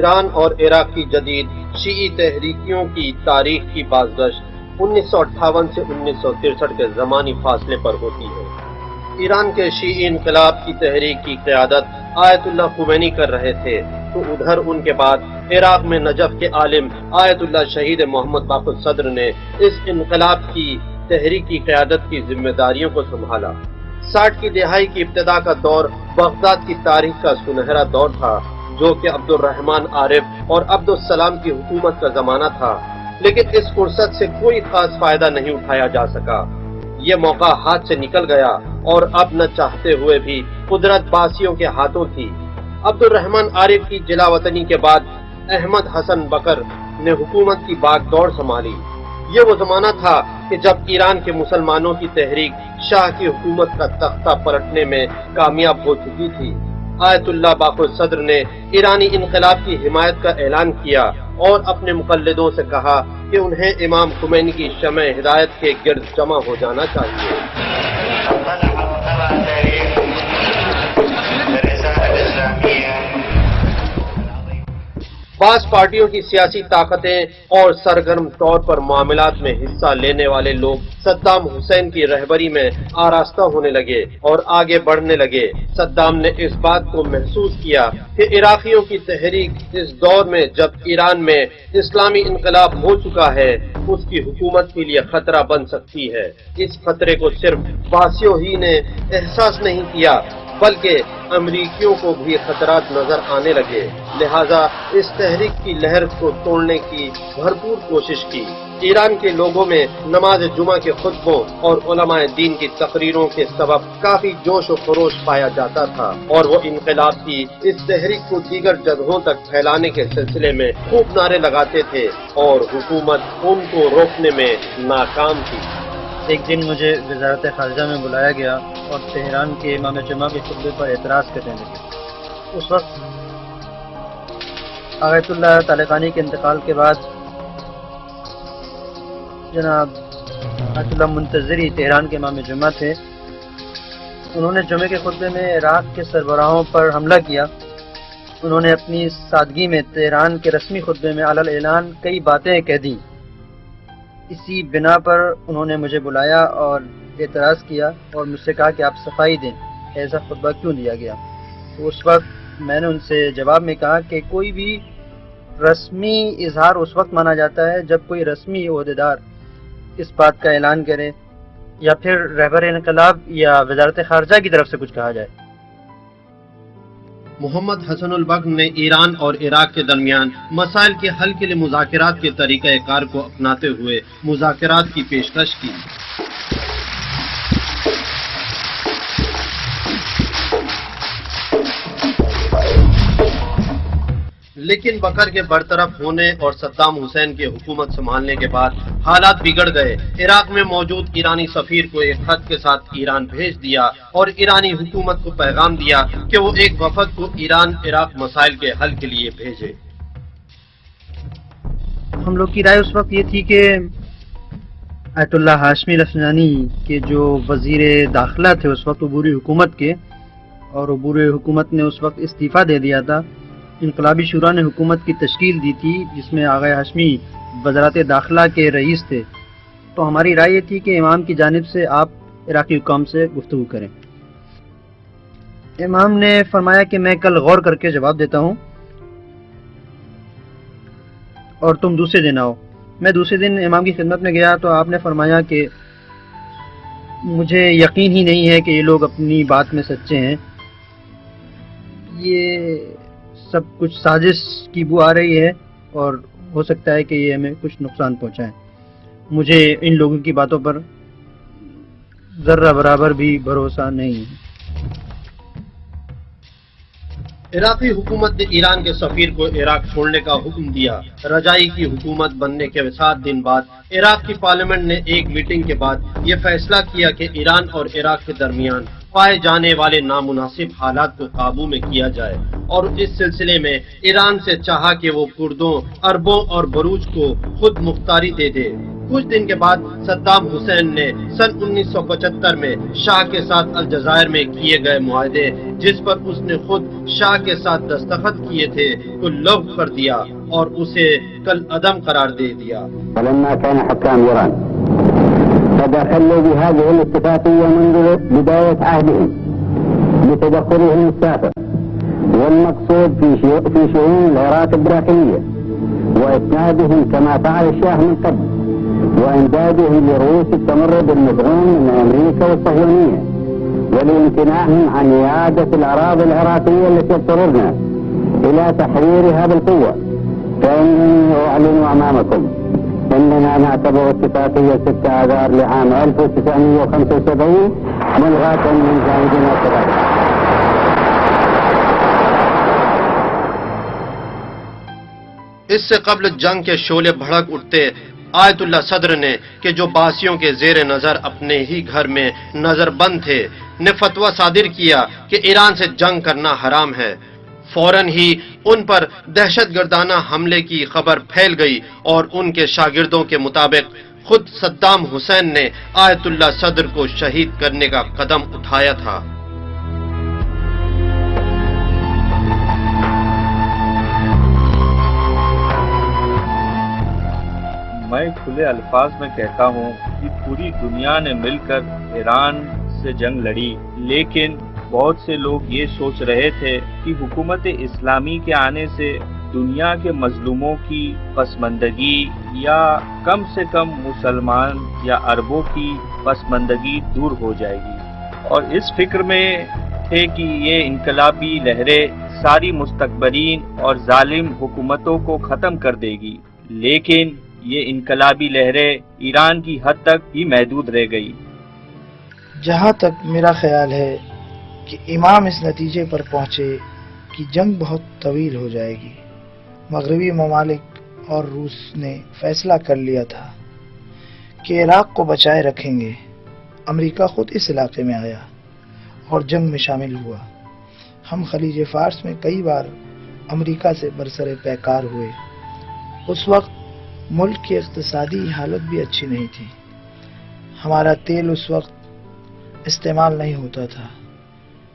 ایران اور عراق کی جدید شیعی تحریکیوں کی تاریخ کی بازگشت 1958 سے 1963 کے زمانی فاصلے پر ہوتی ہے۔ ایران کے شیعی انقلاب کی تحریک کی قیادت آیت اللہ خمینی کر رہے تھے، تو ادھر ان کے بعد عراق میں نجف کے عالم آیت اللہ شہید محمد باقر صدر نے اس انقلاب کی تحریک کی قیادت کی ذمہ داریوں کو سنبھالا۔ 60 کی دہائی کی ابتدا کا دور بغداد کی تاریخ کا سنہرا دور تھا، جو کہ عبد الرحمن عارف اور عبد السلام کی حکومت کا زمانہ تھا، لیکن اس فرصت سے کوئی خاص فائدہ نہیں اٹھایا جا سکا۔ یہ موقع ہاتھ سے نکل گیا اور اب نہ چاہتے ہوئے بھی قدرت باسیوں کے ہاتھوں تھی۔ عبد الرحمن عارف کی جلا وطنی کے بعد احمد حسن بکر نے حکومت کی باغ دوڑ سنبھالی۔ یہ وہ زمانہ تھا کہ جب ایران کے مسلمانوں کی تحریک شاہ کی حکومت کا تختہ پلٹنے میں کامیاب ہو چکی تھی۔ آیت اللہ باقر صدر نے ایرانی انقلاب کی حمایت کا اعلان کیا اور اپنے مقلدوں سے کہا کہ انہیں امام خمینی کی شمع ہدایت کے گرد جمع ہو جانا چاہیے۔ بعض پارٹیوں کی سیاسی طاقتیں اور سرگرم طور پر معاملات میں حصہ لینے والے لوگ صدام حسین کی رہبری میں آراستہ ہونے لگے اور آگے بڑھنے لگے۔ صدام نے اس بات کو محسوس کیا کہ عراقیوں کی تحریک اس دور میں جب ایران میں اسلامی انقلاب ہو چکا ہے، اس کی حکومت کے لیے خطرہ بن سکتی ہے۔ اس خطرے کو صرف باسیوں ہی نے احساس نہیں کیا، بلکہ امریکیوں کو بھی خطرات نظر آنے لگے، لہذا اس تحریک کی لہر کو توڑنے کی بھرپور کوشش کی۔ ایران کے لوگوں میں نماز جمعہ کے خطبوں اور علماء دین کی تقریروں کے سبب کافی جوش و خروش پایا جاتا تھا، اور وہ انقلاب کی اس تحریک کو دیگر جگہوں تک پھیلانے کے سلسلے میں خوب نعرے لگاتے تھے، اور حکومت ان کو روکنے میں ناکام تھی۔ ایک دن مجھے وزارت خارجہ میں بلایا گیا اور تہران کے امام جمعہ کے خطبے پر اعتراض کرنے لگے۔ اس وقت آیت اللہ طالقانی کے انتقال کے بعد جناب آیت اللہ منتظری تہران کے امام جمعہ تھے۔ انہوں نے جمعے کے خطبے میں عراق کے سربراہوں پر حملہ کیا۔ انہوں نے اپنی سادگی میں تہران کے رسمی خطبے میں علی الاعلان کئی باتیں کہہ دیں۔ اسی بنا پر انہوں نے مجھے بلایا اور اعتراض کیا اور مجھ سے کہا کہ آپ صفائی دیں، ایسا خطبہ کیوں دیا گیا؟ تو اس وقت میں نے ان سے جواب میں کہا کہ کوئی بھی رسمی اظہار اس وقت مانا جاتا ہے جب کوئی رسمی عہدیدار اس بات کا اعلان کرے یا پھر رہبر انقلاب یا وزارت خارجہ کی طرف سے کچھ کہا جائے۔ محمد حسن البکر نے ایران اور عراق کے درمیان مسائل کے حل کے لیے مذاکرات کے طریقہ کار کو اپناتے ہوئے مذاکرات کی پیشکش کی۔ لیکن بکر کے برطرف ہونے اور صدام حسین کے حکومت سنبھالنے کے بعد حالات بگڑ گئے۔ عراق میں موجود ایرانی سفیر کو ایک خط کے ساتھ ایران بھیج دیا اور ایرانی حکومت کو پیغام دیا کہ وہ ایک وفد کو ایران عراق مسائل کے حل کے لیے بھیجے۔ ہم لوگ کی رائے اس وقت یہ تھی کہ آیت اللہ ہاشمی الافسانانی کے جو وزیر داخلہ تھے اس وقت عبوری حکومت کے، اور عبوری حکومت نے اس وقت استعفیٰ دے دیا تھا، انقلابی شورا نے حکومت کی تشکیل دی تھی جس میں آغا ہاشمی وزارت داخلہ کے رئیس تھے۔ تو ہماری رائے یہ تھی کہ امام کی جانب سے آپ عراقی حکام سے گفتگو کریں۔ امام نے فرمایا کہ میں کل غور کر کے جواب دیتا ہوں اور تم دوسرے دن آؤ۔ میں دوسرے دن امام کی خدمت میں گیا تو آپ نے فرمایا کہ مجھے یقین ہی نہیں ہے کہ یہ لوگ اپنی بات میں سچے ہیں، یہ سب کچھ سازش کی بو آ رہی ہے اور ہو سکتا ہے کہ یہ ہمیں کچھ نقصان پہنچائے۔ مجھے ان لوگوں کی باتوں پر ذرہ برابر بھی بھروسہ نہیں ہے۔ عراقی حکومت نے ایران کے سفیر کو عراق چھوڑنے کا حکم دیا۔ رجائی کی حکومت بننے کے 7 دن بعد عراق کی پارلیمنٹ نے ایک میٹنگ کے بعد یہ فیصلہ کیا کہ ایران اور عراق کے درمیان پائے جانے والے نامناسب حالات کو قابو میں کیا جائے، اور اس سلسلے میں ایران سے چاہا کہ وہ کردوں، عربوں اور بلوچ کو خود مختاری دے دے۔ کچھ دن کے بعد صدام حسین نے سن 1975 میں شاہ کے ساتھ الجزائر میں کیے گئے معاہدے جس پر اس نے خود شاہ کے ساتھ دستخط کیے تھے کو لغو کر دیا اور اسے کل عدم قرار دے دیا۔ فلما كان حكام إيران قد أخلوا بهذه الاتفاقية منذ بداية عهدهم بتدخلهم السافر والمقصود في شؤون العراق الداخلية وإسنادهم كما فعل الشاه من قبل وإمداده لرؤوس التمرد المدعوم من أمريكا والصهيونية ولامتناعهم عن إعادة الأراضي العراقية التي اضطررنا إلى تحريرها بالقوة، فإنني أعلن أمامكم أننا نعتبر اتفاقية 6 آذار لعام 1975 ملغاة من جانبنا كذلك۔ اس سے قبل جنگ کے شعلے بھڑک اٹھتے آیت اللہ صدر نے کہ جو باسیوں کے زیر نظر اپنے ہی گھر میں نظر بند تھے نے فتویٰ صادر کیا کہ ایران سے جنگ کرنا حرام ہے۔ فوراً ہی ان پر دہشت گردانہ حملے کی خبر پھیل گئی اور ان کے شاگردوں کے مطابق خود صدام حسین نے آیت اللہ صدر کو شہید کرنے کا قدم اٹھایا تھا۔ میں کھلے الفاظ میں کہتا ہوں کہ پوری دنیا نے مل کر ایران سے جنگ لڑی، لیکن بہت سے لوگ یہ سوچ رہے تھے کہ حکومت اسلامی کے آنے سے دنیا کے مظلوموں کی پسماندگی یا کم سے کم مسلمان یا عربوں کی پسماندگی دور ہو جائے گی، اور اس فکر میں تھے کہ یہ انقلابی لہریں ساری مستکبرین اور ظالم حکومتوں کو ختم کر دے گی، لیکن یہ انقلابی لہریں ایران کی حد تک ہی محدود رہ گئی۔ جہاں تک میرا خیال ہے کہ امام اس نتیجے پر پہنچے کہ جنگ بہت طویل ہو جائے گی، مغربی ممالک اور روس نے فیصلہ کر لیا تھا کہ عراق کو بچائے رکھیں گے۔ امریکہ خود اس علاقے میں آیا اور جنگ میں شامل ہوا۔ ہم خلیج فارس میں کئی بار امریکہ سے برسر پیکار ہوئے۔ اس وقت ملک کی اقتصادی حالت بھی اچھی نہیں تھی، ہمارا تیل اس وقت استعمال نہیں ہوتا تھا۔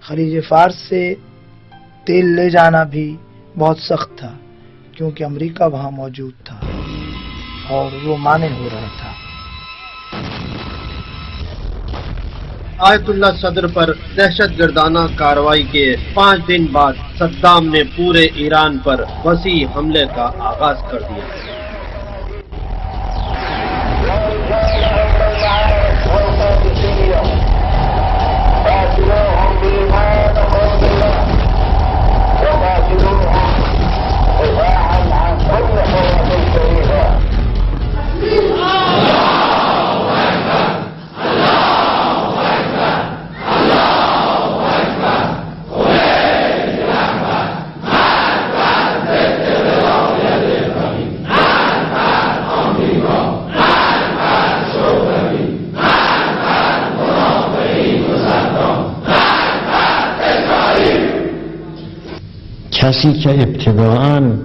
خلیج فارس سے تیل لے جانا بھی بہت سخت تھا کیونکہ امریکہ وہاں موجود تھا اور وہ مانع ہو رہا تھا۔ آیت اللہ صدر پر دہشت گردانہ کارروائی کے 5 دن بعد صدام نے پورے ایران پر وسیع حملے کا آغاز کر دیا۔ کسی که ابتداعاً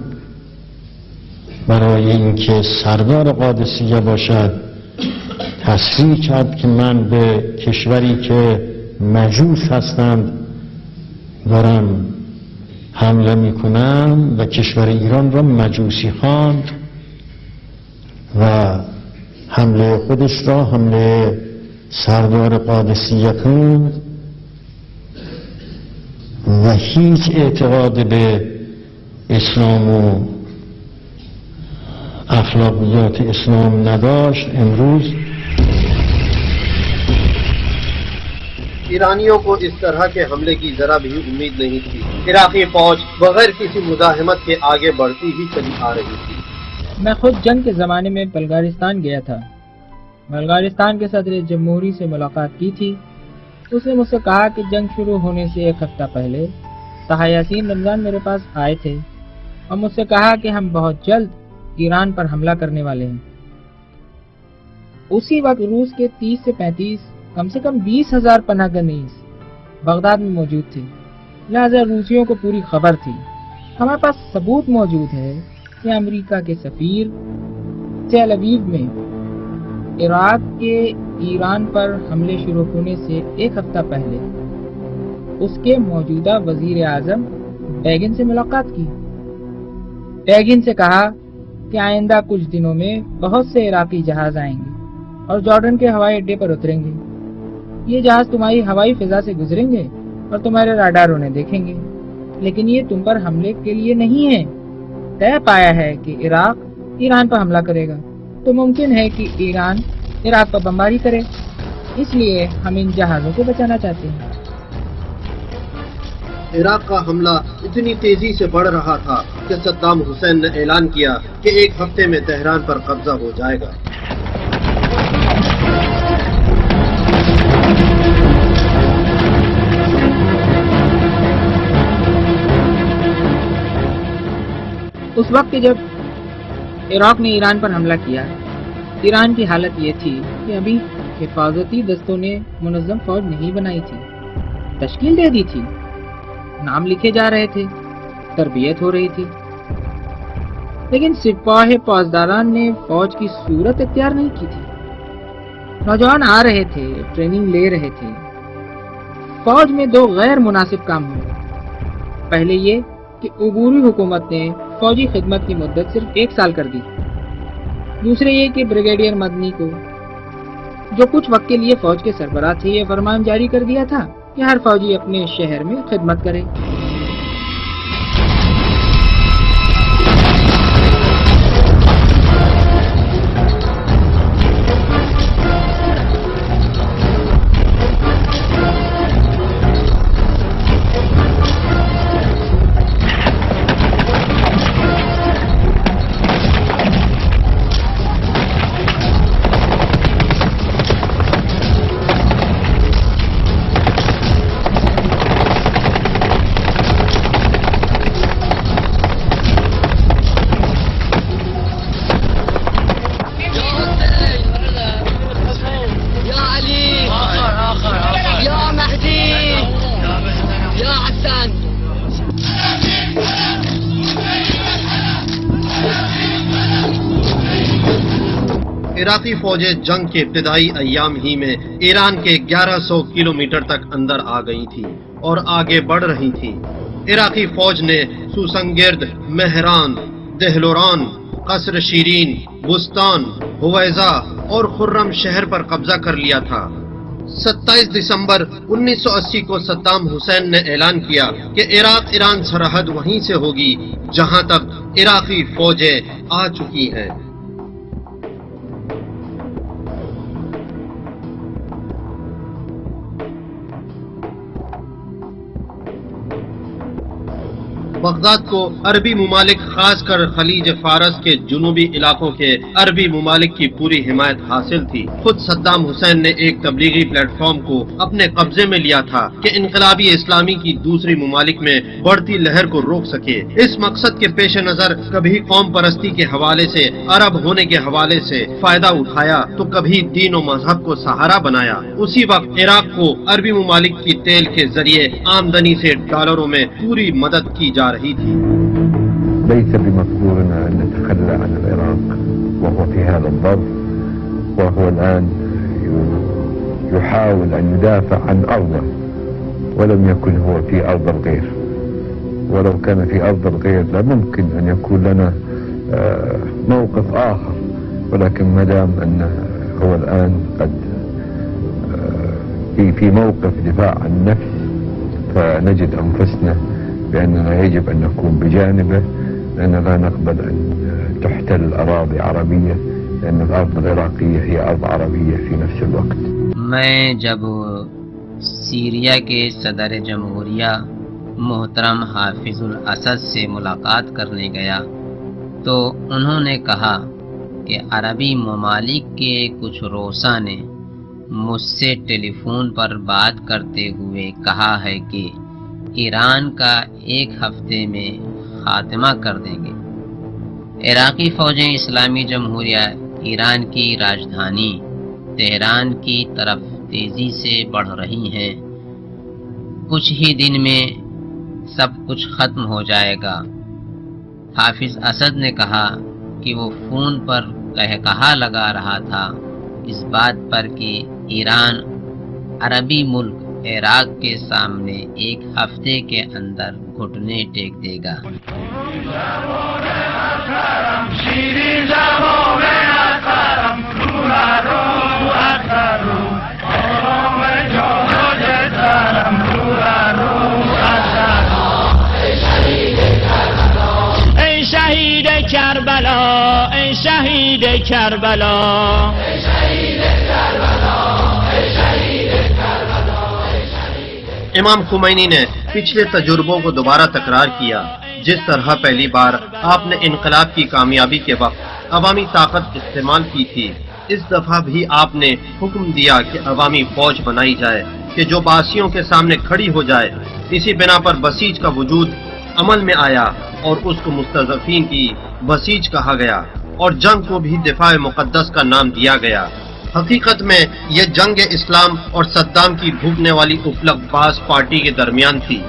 برای اینکه سردار قادسیه باشد تصریح کرد که من به کشوری که مجوس هستند دارم حمله میکنم و کشور ایران را مجوسی خواند و حمله خودش را حمله سردار قادسیه خوند و هیچ اعتقاد به اسلام و اخلاقیات اسلام نداشت، امروز ایرانیوں کو اس طرح کے حملے کی ذرا بھی امید نہیں تھی۔ عراقی فوج بغیر کسی مزاحمت کے آگے بڑھتی ہی چلی آ رہی تھی۔ میں خود جنگ کے زمانے میں بلغارستان گیا تھا۔ بلغارستان کے صدر جمہوری سے ملاقات کی تھی۔ اس نے مجھ سے کہا کہ جنگ شروع ہونے سے 1 ہفتہ پہلے طه یاسین رمضان میرے پاس آئے تھے اور مجھ سے کہا کہ ہم بہت جلد ایران پر حملہ کرنے والے ہیں۔ اسی وقت روس کے 30 سے 35 کم سے کم 20,000 پناہ گزین بغداد میں موجود تھے، لہذا روسیوں کو پوری خبر تھی۔ ہمارے پاس ثبوت موجود ہے کہ امریکہ کے سفیر تیل ابیب میں عراق کے ایران پر حملے شروع ہونے سے ایک ہفتہ پہلے اس کے موجودہ وزیر اعظم بیگن سے ملاقات کی۔ بیگن سے کہا کہ آئندہ کچھ دنوں میں بہت سے عراقی جہاز آئیں گے اور جارڈن کے ہوائی اڈے پر اتریں گے۔ یہ جہاز تمہاری ہوائی فضا سے گزریں گے اور تمہارے راڈار انہیں دیکھیں گے، لیکن یہ تم پر حملے کے لیے نہیں ہے۔ طے پایا ہے کہ عراق ایران پر حملہ کرے گا، تو ممکن ہے کہ ایران عراق پر بمباری کرے، اس لیے ہم ان جہازوں کو بچانا چاہتے ہیں۔ عراق کا حملہ اتنی تیزی سے بڑھ رہا تھا کہ صدام حسین نے اعلان کیا کہ ایک ہفتے میں تہران پر قبضہ ہو جائے گا۔ اس وقت جب عراق نے ایران پر حملہ کیا، ایران کی حالت یہ تھی کہ ابھی حفاظتی دستوں نے منظم فوج نہیں بنائی تھی، تشکیل دے دی تھی، نام لکھے جا رہے تھے، تربیت ہو رہی تھی، لیکن سپاہ پاسداران نے فوج کی صورت اختیار نہیں کی تھی۔ نوجوان آ رہے تھے، ٹریننگ لے رہے تھے۔ فوج میں دو غیر مناسب کام ہوئے۔ پہلے یہ کہ عبوری حکومت نے فوجی خدمت کی مدت صرف 1 سال کر دی۔ دوسرے یہ کہ بریگیڈیئر مدنی کو، جو کچھ وقت کے لیے فوج کے سربراہ تھے، یہ فرمان جاری کر دیا تھا کہ ہر فوجی اپنے شہر میں خدمت کرے۔ عراقی فوجیں جنگ کے ابتدائی ایام ہی میں ایران کے 1100 کلومیٹر تک اندر آ گئی تھی اور آگے بڑھ رہی تھی۔ عراقی فوج نے سوسنگرد، مہران، دہلوران، قصر شیرین، بستان، ہویزہ اور خرم شہر پر قبضہ کر لیا تھا۔ 27 دسمبر 1980 کو صدام حسین نے اعلان کیا کہ عراق ایران سرحد وہیں سے ہوگی جہاں تک عراقی فوجیں آ چکی ہیں۔ بغداد کو عربی ممالک، خاص کر خلیج فارس کے جنوبی علاقوں کے عربی ممالک کی پوری حمایت حاصل تھی۔ خود صدام حسین نے ایک تبلیغی پلیٹ فارم کو اپنے قبضے میں لیا تھا کہ انقلابی اسلامی کی دوسری ممالک میں بڑھتی لہر کو روک سکے۔ اس مقصد کے پیش نظر کبھی قوم پرستی کے حوالے سے، عرب ہونے کے حوالے سے فائدہ اٹھایا تو کبھی دین و مذہب کو سہارا بنایا۔ اسی وقت عراق کو عربی ممالک کی تیل کے ذریعے آمدنی سے ڈالروں میں پوری مدد کی جا رہی تھی۔ ليس بمقدورنا أن نتخلى عن العراق وهو في هذا الضرب، وهو الآن يحاول أن يدافع عن أرضه ولم يكن هو في أرض الغير، ولو كان في أرض الغير لممكن أن يكون لنا موقف آخر، ولكن ما دام أنه هو الآن قد في موقف دفاع عن النفس، فنجد أنفسنا بأننا يجب أن نكون بجانبه، لأننا لا نقبل أن تحتل أراضي عربية، لأن الأرض العراقية هي أرض عربية في نفس الوقت۔ میں جب سیریا کے صدر جمہوریہ محترم حافظ الاسد سے ملاقات کرنے گیا تو انہوں نے کہا کہ عربی ممالک کے کچھ روسا نے مجھ سے ٹیلی فون پر بات کرتے ہوئے کہا ہے کہ ایران کا 1 ہفتے میں خاتمہ کر دیں گے۔ عراقی فوجیں اسلامی جمہوریہ ایران کی راجدھانی تہران کی طرف تیزی سے بڑھ رہی ہیں۔ کچھ ہی دن میں سب کچھ ختم ہو جائے گا۔ حافظ اسد نے کہا کہ وہ فون پر کہا لگا رہا تھا اس بات پر کہ ایران عربی ملک عراق کے سامنے ایک ہفتے کے اندر گھٹنے ٹیک دے گا۔ ای شهید کربلا، ای شهید کربلا، ای شهید کربلا، ای شهید کربلا۔ امام خمینی نے پچھلے تجربوں کو دوبارہ تکرار کیا۔ جس طرح پہلی بار آپ نے انقلاب کی کامیابی کے وقت عوامی طاقت استعمال کی تھی، اس دفعہ بھی آپ نے حکم دیا کہ عوامی فوج بنائی جائے کہ جو باسیوں کے سامنے کھڑی ہو جائے۔ اسی بنا پر بسیج کا وجود عمل میں آیا اور اس کو مستضعفین کی بسیج کہا گیا اور جنگ کو بھی دفاع مقدس کا نام دیا گیا۔ حقیقت میں یہ جنگ اسلام اور صدام کی بھوکنے والی افلک باز پارٹی کے درمیان تھی۔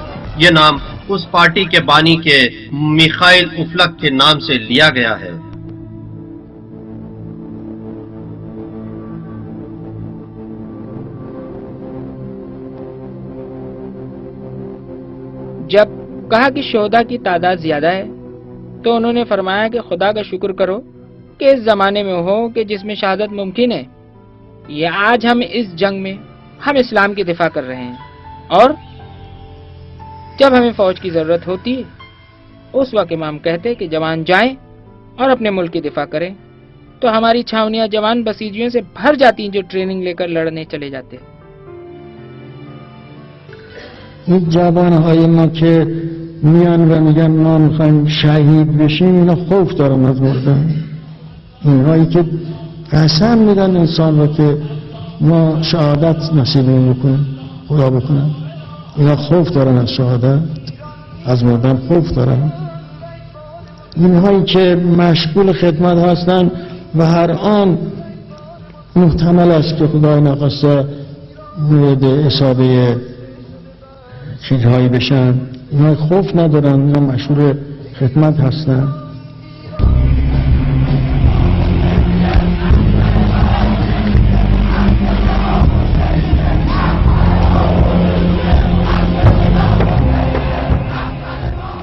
یہ نام اس پارٹی کے بانی کے میخائیل افلک کے نام سے لیا گیا ہے۔ جب کہا کہ شہداء کی تعداد زیادہ ہے تو انہوں نے فرمایا کہ خدا کا شکر کرو کہ اس زمانے میں ہو کہ جس میں شہادت ممکن ہے۔ یہ آج ہم اس جنگ میں ہم اسلام کی دفاع کر رہے ہیں، اور جب ہمیں فوج کی ضرورت ہوتی ہے اس وقت امام کہتے کہ جوان جائیں اور اپنے ملک کی دفاع کریں، تو ہماری چھاونیاں جوان بسیجیوں سے بھر جاتی ہیں جو ٹریننگ لے کر لڑنے چلے جاتے ہیں۔ این جوانهای ما که میان و میگن ما میخوایم شهید بشیم، اینا خوف دارن از مردن. اینهایی که قسم میدن انسان رو که ما شهادت نصیبمون بکنیم، خدا بکنم، اینا خوف دارن از شهادت، از مردن خوف دارن. اینهایی که مشغول خدمت هستن و هر آن محتمل است که خدای نخواسته مورد اصابه چیزهایی بشن، اینا خوف ندارن، اینا مشغول خدمت هستن.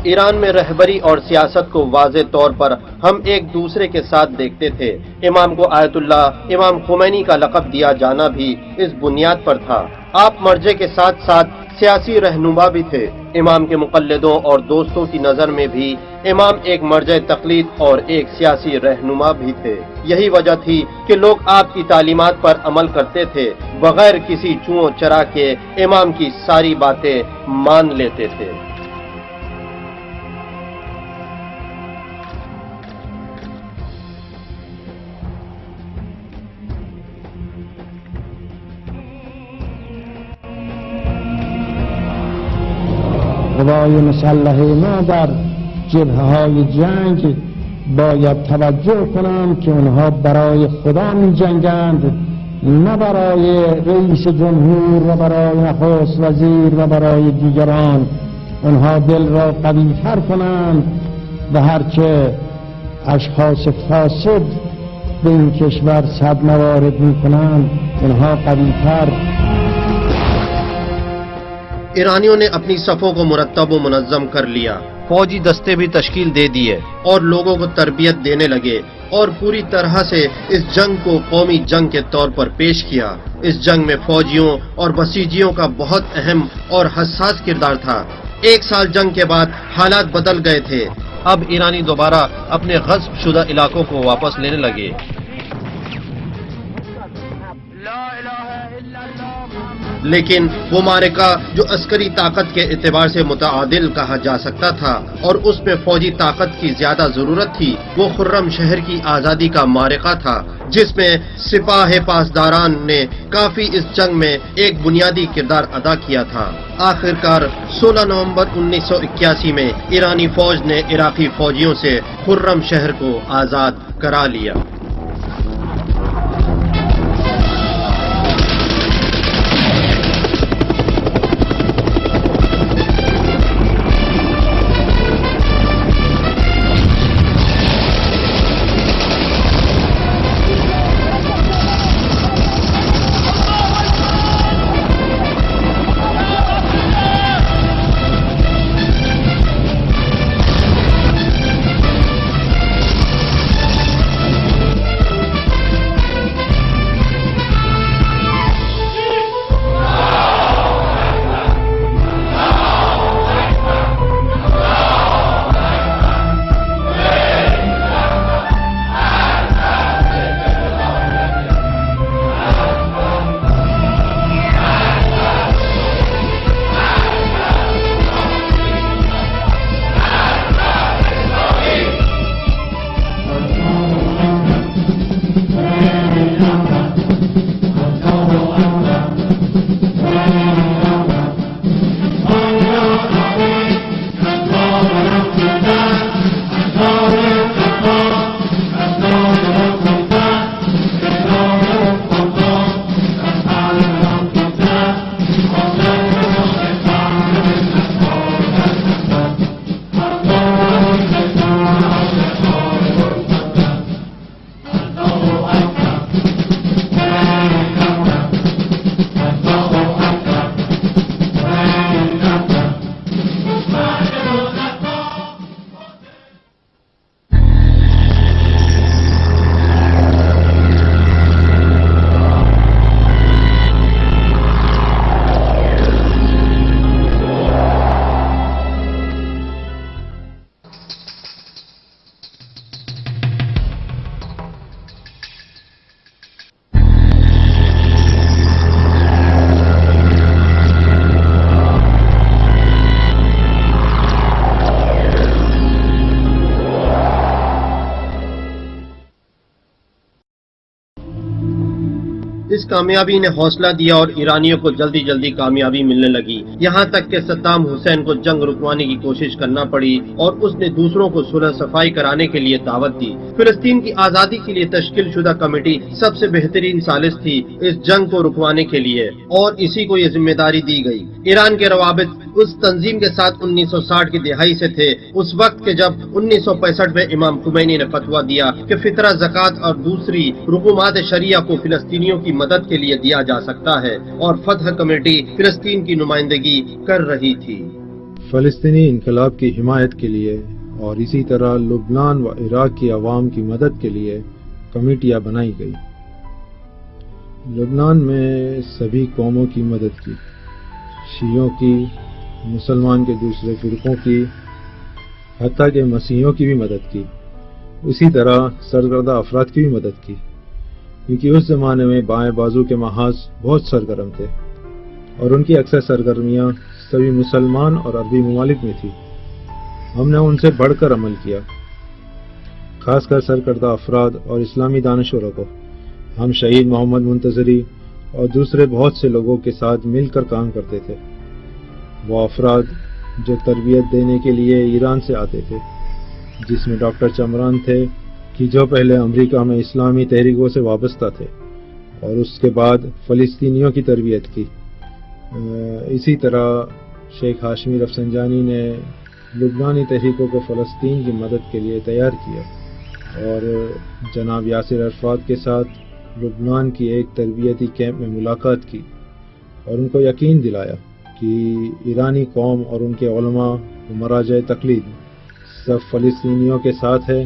ایران میں رہبری اور سیاست کو واضح طور پر ہم ایک دوسرے کے ساتھ دیکھتے تھے۔ امام کو آیت اللہ امام خمینی کا لقب دیا جانا بھی اس بنیاد پر تھا۔ آپ مرجع کے ساتھ ساتھ سیاسی رہنما بھی تھے۔ امام کے مقلدوں اور دوستوں کی نظر میں بھی امام ایک مرجع تقلید اور ایک سیاسی رہنما بھی تھے۔ یہی وجہ تھی کہ لوگ آپ کی تعلیمات پر عمل کرتے تھے، بغیر کسی چوں چرا کے امام کی ساری باتیں مان لیتے تھے۔ قوای مسلح ما در جبهه‌های جنگ باید توجه کنند که اونها برای خدا می جنگند، نه برای رئیس جمهور و برای نخست وزیر و برای دیگران. اونها دل را قوی تر کنند و هرچه اشخاص فاسد به این کشور صدمه وارد می کنند اونها قوی تر. ایرانیوں نے اپنی صفوں کو مرتب و منظم کر لیا، فوجی دستے بھی تشکیل دے دیے اور لوگوں کو تربیت دینے لگے، اور پوری طرح سے اس جنگ کو قومی جنگ کے طور پر پیش کیا۔ اس جنگ میں فوجیوں اور بسیجیوں کا بہت اہم اور حساس کردار تھا۔ 1 سال جنگ کے بعد حالات بدل گئے تھے۔ اب ایرانی دوبارہ اپنے غصب شدہ علاقوں کو واپس لینے لگے۔ لیکن وہ معرکہ جو عسکری طاقت کے اعتبار سے متعادل کہا جا سکتا تھا اور اس میں فوجی طاقت کی زیادہ ضرورت تھی، وہ خرم شہر کی آزادی کا معرکہ تھا، جس میں سپاہ پاسداران نے کافی اس جنگ میں ایک بنیادی کردار ادا کیا تھا۔ آخرکار 16 نومبر 1981 میں ایرانی فوج نے عراقی فوجیوں سے خرم شہر کو آزاد کرا لیا۔ اس کامیابی نے حوصلہ دیا اور ایرانیوں کو جلدی جلدی کامیابی ملنے لگی، یہاں تک کہ صدام حسین کو جنگ رکوانے کی کوشش کرنا پڑی اور اس نے دوسروں کو صلح صفائی کرانے کے لیے دعوت دی۔ فلسطین کی آزادی کے لیے تشکیل شدہ کمیٹی سب سے بہترین ثالث تھی اس جنگ کو رکوانے کے لیے، اور اسی کو یہ ذمہ داری دی گئی۔ ایران کے روابط اس تنظیم کے ساتھ 1960 کی دہائی سے تھے، اس وقت کے جب 1965 میں امام خمینی نے فتویٰ دیا کہ فطرہ، زکوٰۃ اور دوسری رقومات شرعیہ کو فلسطینیوں کی مدد کے لیے دیا جا سکتا ہے، اور فتح کمیٹی فلسطین کی نمائندگی کر رہی تھی۔ فلسطینی انقلاب کی حمایت کے لیے اور اسی طرح لبنان و عراق کی عوام کی مدد کے لیے کمیٹیاں بنائی گئی۔ لبنان میں سبھی قوموں کی مدد کی، شیعوں کی، مسلمان کے دوسرے فرقوں کی، حتیٰ کہ مسیحیوں کی بھی مدد کی، اسی طرح سرکردہ افراد کی بھی مدد کی، کیونکہ اس زمانے میں بائیں بازو کے محاذ بہت سرگرم تھے اور ان کی اکثر سرگرمیاں سبھی مسلمان اور عربی ممالک میں تھی۔ ہم نے ان سے بڑھ کر عمل کیا، خاص کر سرکردہ افراد اور اسلامی دانشوروں کو۔ ہم شہید محمد منتظری اور دوسرے بہت سے لوگوں کے ساتھ مل کر کام کرتے تھے، وہ افراد جو تربیت دینے کے لیے ایران سے آتے تھے، جس میں ڈاکٹر چمران تھے کہ جو پہلے امریکہ میں اسلامی تحریکوں سے وابستہ تھے اور اس کے بعد فلسطینیوں کی تربیت کی۔ اسی طرح شیخ ہاشمی رفسنجانی نے لبنانی تحریکوں کو فلسطین کی مدد کے لیے تیار کیا اور جناب یاسر عرفات کے ساتھ لبنان کی ایک تربیتی کیمپ میں ملاقات کی اور ان کو یقین دلایا کہ ایرانی قوم اور ان کے علماء و مراجع تقلید سب فلسطینیوں کے ساتھ ہے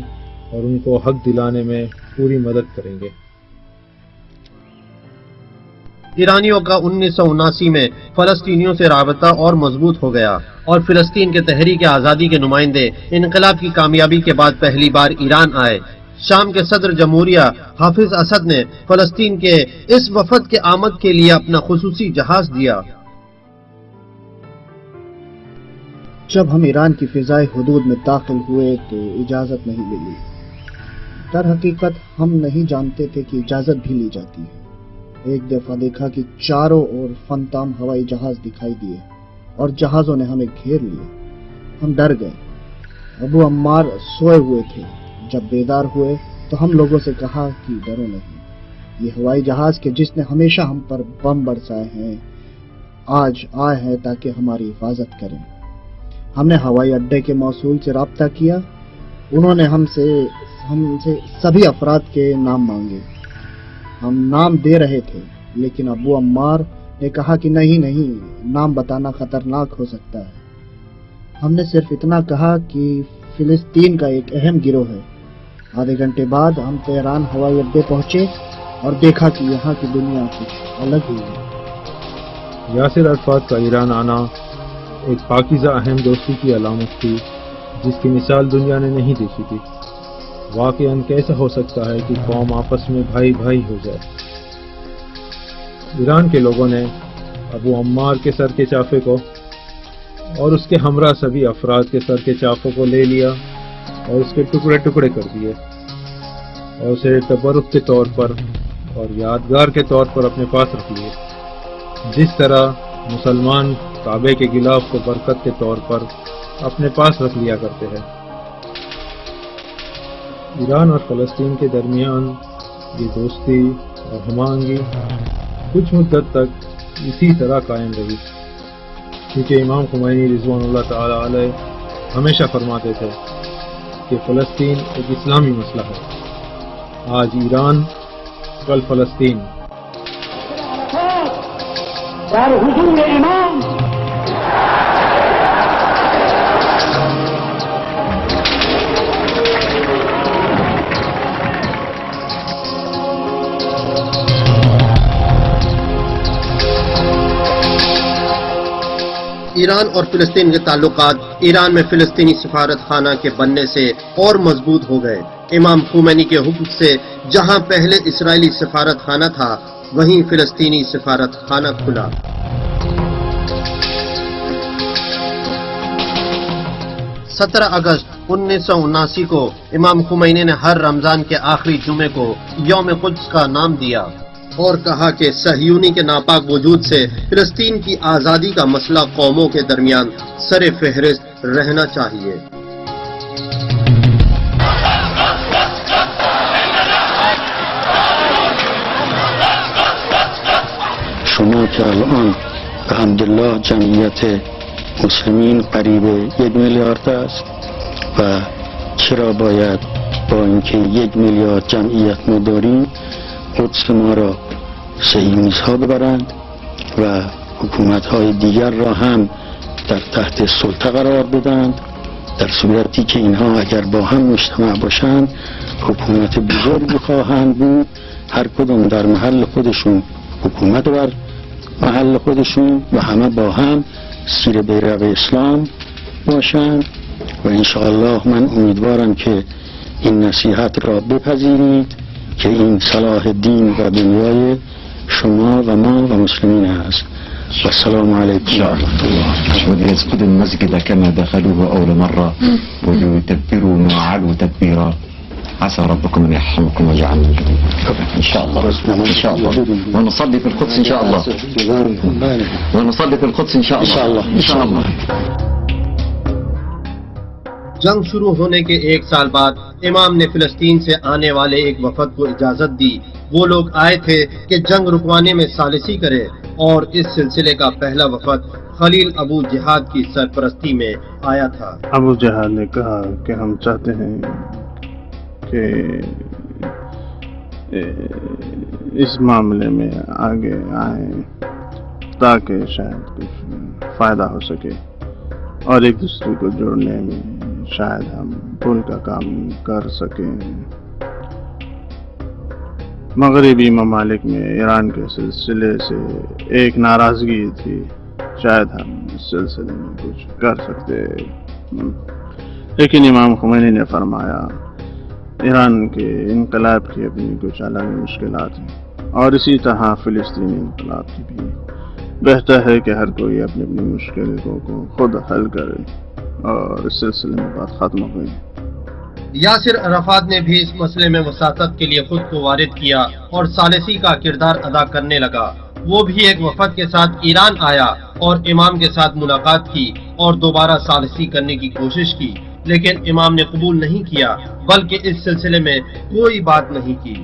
اور ان کو حق دلانے میں پوری مدد کریں گے۔ ایرانیوں کا 1979 میں فلسطینیوں سے رابطہ اور مضبوط ہو گیا اور فلسطین کے تحریک آزادی کے نمائندے انقلاب کی کامیابی کے بعد پہلی بار ایران آئے۔ شام کے صدر جمہوریہ حافظ اسد نے فلسطین کے اس وفد کے آمد کے لیے اپنا خصوصی جہاز دیا۔ جب ہم ایران کی فضائی حدود میں داخل ہوئے تو اجازت نہیں ملی۔ در حقیقت ہم نہیں جانتے تھے کہ اجازت بھی لی جاتی ہے۔ ایک دفعہ دیکھا کہ چاروں اور فن تام ہوائی جہاز دکھائی دیے اور جہازوں نے ہمیں گھیر لیا۔ ہم ڈر گئے۔ ابو عمار سوئے ہوئے تھے۔ جب بیدار ہوئے تو ہم لوگوں سے کہا کہ ڈرو نہیں، یہ ہوائی جہاز کے جس نے ہمیشہ ہم پر بم برسائے ہیں آج آئے ہیں تاکہ ہماری حفاظت کریں۔ ہم نے ہوائی اڈے کے موصول سے رابطہ کیا۔ انہوں نے ہم سے سبھی افراد کے نام مانگے۔ ہم نام دے رہے تھے لیکن ابو عمار نے کہا کہ نہیں، نام بتانا خطرناک ہو سکتا ہے۔ ہم نے صرف اتنا کہا کہ فلسطین کا ایک اہم گروہ ہے۔ آدھے گھنٹے بعد ہم تہران ہوائی اڈے پہنچے اور دیکھا کہ یہاں کی دنیا کچھ الگ ہی ہے۔ یاسر عرفات کا ایران آنا ایک پاکیزہ اہم دوستی کی علامت تھی جس کی مثال دنیا نے نہیں دیکھی تھی۔ واقعاً کیسا ہو سکتا ہے کہ قوم آپس میں بھائی بھائی ہو جائے؟ ایران کے لوگوں نے ابو عمار کے سر کے چافے کو اور اس کے ہمراہ سبھی افراد کے سر کے چافوں کو لے لیا اور اس کے ٹکڑے ٹکڑے کر دیے اور اسے تبرک کے طور پر اور یادگار کے طور پر اپنے پاس رکھ لیے، جس طرح مسلمان کعبے کے غلاف کو برکت کے طور پر اپنے پاس رکھ لیا کرتے ہیں۔ ایران اور فلسطین کے درمیان یہ دوستی اور ہم آہنگی کچھ مدت تک اسی طرح قائم رہی، کیونکہ امام خمینی رضوان اللہ تعالی علیہ ہمیشہ فرماتے تھے کہ فلسطین ایک اسلامی مسئلہ ہے۔ آج ایران، کل فلسطین۔ حضور امام ایران اور فلسطین کے تعلقات ایران میں فلسطینی سفارت خانہ کے بننے سے اور مضبوط ہو گئے۔ امام خمینی کے حکم سے جہاں پہلے اسرائیلی سفارت خانہ تھا وہیں فلسطینی سفارت خانہ کھلا۔ 17 اگست 1979 کو امام خمینی نے ہر رمضان کے آخری جمعے کو یوم قدس کا نام دیا اور کہا کہ صہیونی کے ناپاک وجود سے فلسطین کی آزادی کا مسئلہ قوموں کے درمیان سر فہرست رہنا چاہیے۔ شما که الان به حمدالله جمعیت مسلمین قریب 1 میلیارد است و چرا باید با اینکه 1 میلیارد جمعیت ما داریم قدس ما را صهیونیست ها ببرند و حکومت های دیگر را هم در تحت سلطه قرار بدند، در صورتی که اینها اگر با هم مجتمع باشند حکومت بزرگی خواهند بود، هر کدام در محل خودشون حکومت بر محل خودشون و همه با هم زیر بیرق اسلام باشند. و انشاءالله من امیدوارم که این نصیحت را بپذیرید که این صلاح الدین و دنیای شما و ما و مسلمین است. و السلام علیکم و رحمت الله. وليسقطوا المسجد كما دخلوه أول مرة وليتبروا ما علوا تدبيرا. عسى ربكم أن يرحمكم ويجعلنا منكم إن شاء الله إن شاء الله. ونصلي في القدس إن شاء الله ونصلي في القدس إن شاء الله إن شاء الله. جنگ شروع ہونے کے 1 سال بعد امام نے فلسطین سے آنے والے ایک وفد کو اجازت دی۔ وہ لوگ آئے تھے کہ جنگ رکوانے میں ثالثی کرے، اور اس سلسلے کا پہلا وفد خلیل ابو جہاد کی سرپرستی میں آیا تھا۔ ابو جہاد نے کہا کہ ہم چاہتے ہیں کہ اس معاملے میں آگے آئیں تاکہ شاید کچھ فائدہ ہو سکے اور ایک دوسرے کو جوڑنے میں شاید ہم پل کا کام کر سکیں۔ مغربی ممالک میں ایران کے سلسلے سے ایک ناراضگی تھی، شاید ہم اس سلسلے میں کچھ کر سکتے، لیکن امام خمینی نے فرمایا ایران کے انقلاب کی اپنی کچھ الگ مشکلات ہیں، اور اسی طرح فلسطینی انقلاب کی بھی۔ بہتر ہے کہ ہر کوئی اپنی اپنی مشکلوں کو خود حل کرے اور اس سلسلے میں بات ختم ہو گئی۔ یاسر عرفات نے بھی اس مسئلے میں وساطت کے لیے خود کو وارد کیا اور ثالثی کا کردار ادا کرنے لگا۔ وہ بھی ایک وفد کے ساتھ ایران آیا اور امام کے ساتھ ملاقات کی اور دوبارہ ثالثی کرنے کی کوشش کی، لیکن امام نے قبول نہیں کیا، بلکہ اس سلسلے میں کوئی بات نہیں کی۔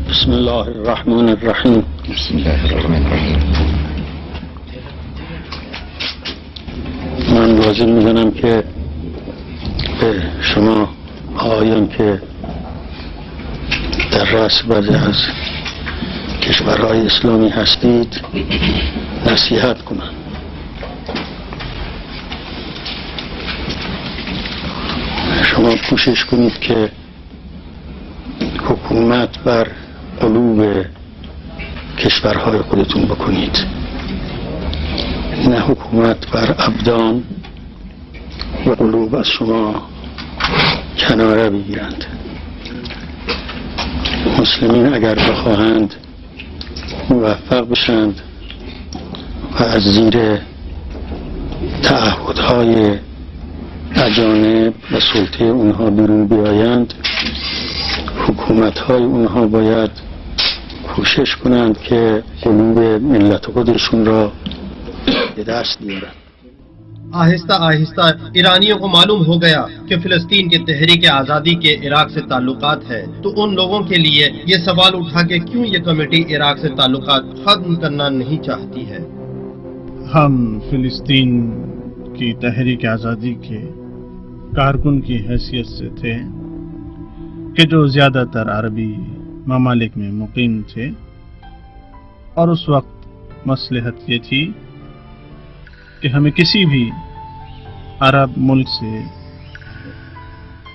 بسم الله الرحمن الرحیم. بسم الله الرحمن الرحیم. من لازم میدونم که به شما آقایان که در رأس بعضی از کشورهای اسلامی هستید نصیحت کنم. شما کوشش کنید که حکومت بر قلوب کشورهای خودتون بکنید، نه حکومت بر ابدان و قلوب از شما کناره بگیرند. مسلمین اگر بخواهند موفق بشند و از زیر تعهدهای اجانب و سلطه اونها بیرون بیایند، حکومت‌های اونها باید کوشش کنند که قلوب ملت خودشون را به دست بیارن. آہستہ آہستہ ایرانیوں کو معلوم ہو گیا کہ فلسطین کے تحریک آزادی کے عراق سے تعلقات ہے، تو ان لوگوں کے لیے یہ سوال اٹھا کہ کیوں یہ کمیٹی عراق سے تعلقات ختم کرنا نہیں چاہتی ہے۔ ہم فلسطین کی تحریک آزادی کے کارکن کی حیثیت سے تھے کہ جو زیادہ تر عربی ممالک میں مقیم تھے، اور اس وقت مصلحت یہ تھی کہ ہمیں کسی بھی عرب ملک سے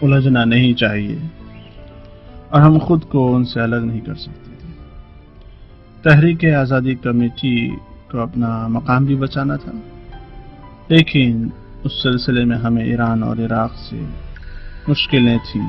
الجھنا نہیں چاہیے، اور ہم خود کو ان سے الگ نہیں کر سکتے تھے۔ تحریک آزادی کمیٹی کو اپنا مقام بھی بچانا تھا، لیکن اس سلسلے میں ہمیں ایران اور عراق سے مشکلیں تھیں۔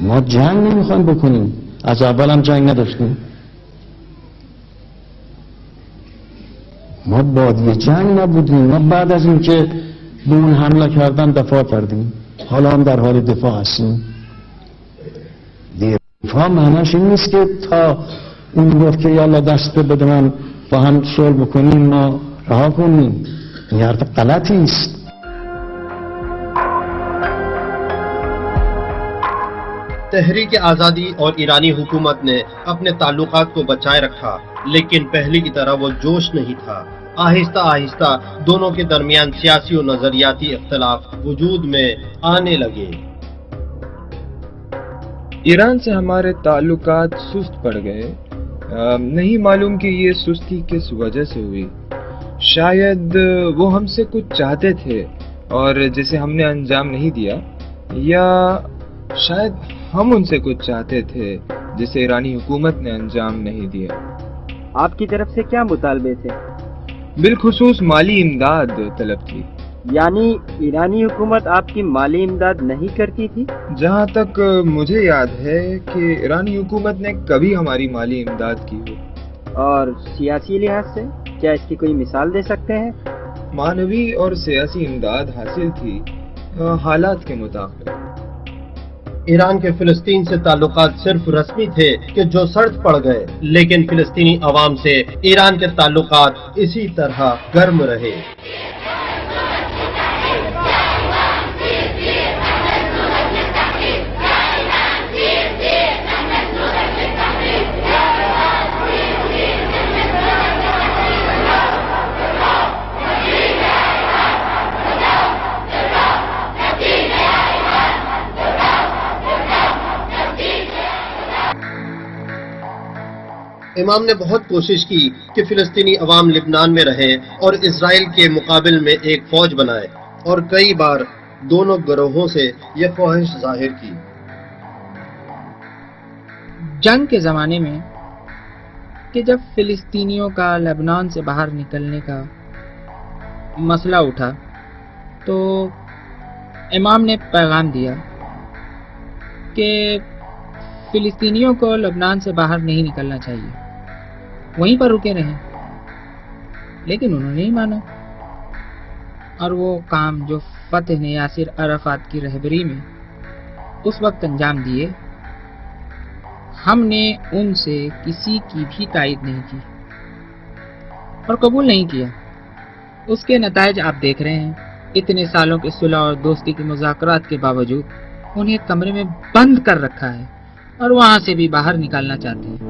ما جنگ نمیخوایم بکنیم، از اول هم جنگ نداشتیم. ما بادی جنگ نبودیم، ما بعد از اینکه به اون حمله کردن دفاع کردیم، حالا هم در حال دفاع هستیم. دفاع معنیش این نیست که تا اون گفت که یالا دست بده من با هم صلح بکنیم ما رها کنیم. این حرف غلطی است. تحریک آزادی اور ایرانی حکومت نے اپنے تعلقات کو بچائے رکھا، لیکن پہلے کی طرح وہ جوش نہیں تھا۔ آہستہ آہستہ دونوں کے درمیان سیاسی و نظریاتی اختلاف وجود میں آنے لگے۔ ایران سے ہمارے تعلقات سست پڑ گئے۔ نہیں معلوم کہ یہ سستی کس وجہ سے ہوئی۔ شاید وہ ہم سے کچھ چاہتے تھے اور جسے ہم نے انجام نہیں دیا، یا شاید ہم ان سے کچھ چاہتے تھے جسے ایرانی حکومت نے انجام نہیں دیا۔ آپ کی طرف سے کیا مطالبے تھے؟ بالخصوص مالی امداد طلب تھی۔ یعنی ایرانی حکومت آپ کی مالی امداد نہیں کرتی تھی؟ جہاں تک مجھے یاد ہے کہ ایرانی حکومت نے کبھی ہماری مالی امداد کی ہو۔ اور سیاسی لحاظ سے کیا اس کی کوئی مثال دے سکتے ہیں؟ معنوی اور سیاسی امداد حاصل تھی، حالات کے مطابق۔ ایران کے فلسطین سے تعلقات صرف رسمی تھے کہ جو سرد پڑ گئے، لیکن فلسطینی عوام سے ایران کے تعلقات اسی طرح گرم رہے۔ امام نے بہت کوشش کی کہ فلسطینی عوام لبنان میں رہے اور اسرائیل کے مقابل میں ایک فوج بنائے، اور کئی بار دونوں گروہوں سے یہ خواہش ظاہر کی۔ جنگ کے زمانے میں کہ جب فلسطینیوں کا لبنان سے باہر نکلنے کا مسئلہ اٹھا تو امام نے پیغام دیا کہ فلسطینیوں کو لبنان سے باہر نہیں نکلنا چاہیے، وہیں پر رکے رہیں، لیکن انہوں نے نہیں مانا، اور وہ کام جو فتح نے یاسر عرفات کی رہبری میں اس وقت انجام دیے، ہم نے ان سے کسی کی بھی تائید نہیں کی اور قبول نہیں کیا۔ اس کے نتائج آپ دیکھ رہے ہیں۔ اتنے سالوں کے صلح اور دوستی کے مذاکرات کے باوجود انہیں کمرے میں بند کر رکھا ہے اور وہاں سے بھی باہر نکالنا چاہتے ہیں۔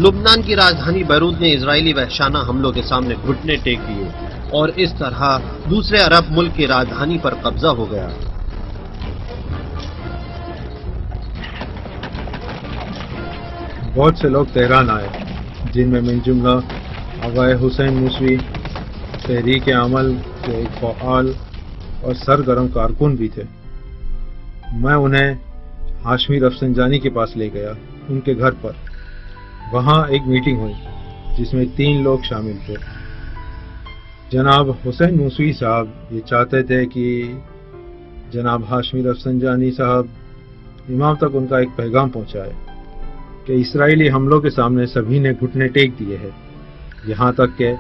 لبنان کی راجدھانی بیروت نے اسرائیلی وحشانہ حملوں کے سامنے گھٹنے ٹیک دیے اور اس طرح دوسرے عرب ملک کی راجدھانی پر قبضہ ہو گیا۔ بہت سے لوگ تہران آئے، جن میں من جملہ آغائے حسین موسوی تحریک عمل کے ایک فعال اور سرگرم کارکن بھی تھے۔ میں انہیں ہاشمی رفسنجانی کے پاس لے گیا، ان کے گھر پر۔ وہاں ایک میٹنگ ہوئی جس میں 3 لوگ شامل تھے۔ جناب حسین موسوی صاحب یہ چاہتے تھے کہ جناب ہاشمی رفسنجانی صاحب امام تک ان کا ایک پیغام پہنچائے کہ اسرائیلی حملوں کے سامنے سبھی نے گھٹنے ٹیک دیے ہیں، یہاں تک کہ